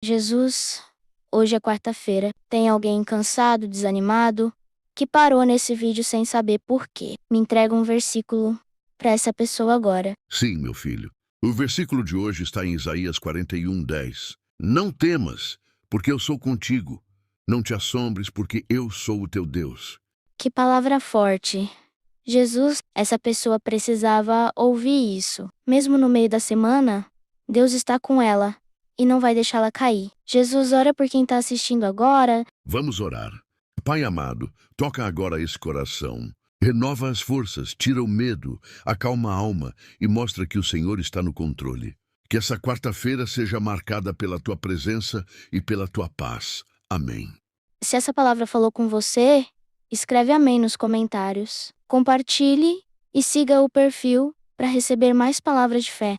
Jesus, hoje é quarta-feira. Tem alguém cansado, desanimado, que parou nesse vídeo sem saber por quê. Me entrega um versículo para essa pessoa agora. Sim, meu filho. O versículo de hoje está em Isaías 41:10. Não temas, porque eu sou contigo. Não te assombres, porque eu sou o teu Deus. Que palavra forte. Jesus, essa pessoa precisava ouvir isso. Mesmo no meio da semana, Deus está com ela e não vai deixá-la cair. Jesus, ora por quem está assistindo agora. Vamos orar. Pai amado, toca agora esse coração. Renova as forças, tira o medo, acalma a alma e mostra que o Senhor está no controle. Que essa quarta-feira seja marcada pela tua presença e pela tua paz. Amém. Se essa palavra falou com você, escreve amém nos comentários. Compartilhe e siga o perfil para receber mais palavras de fé.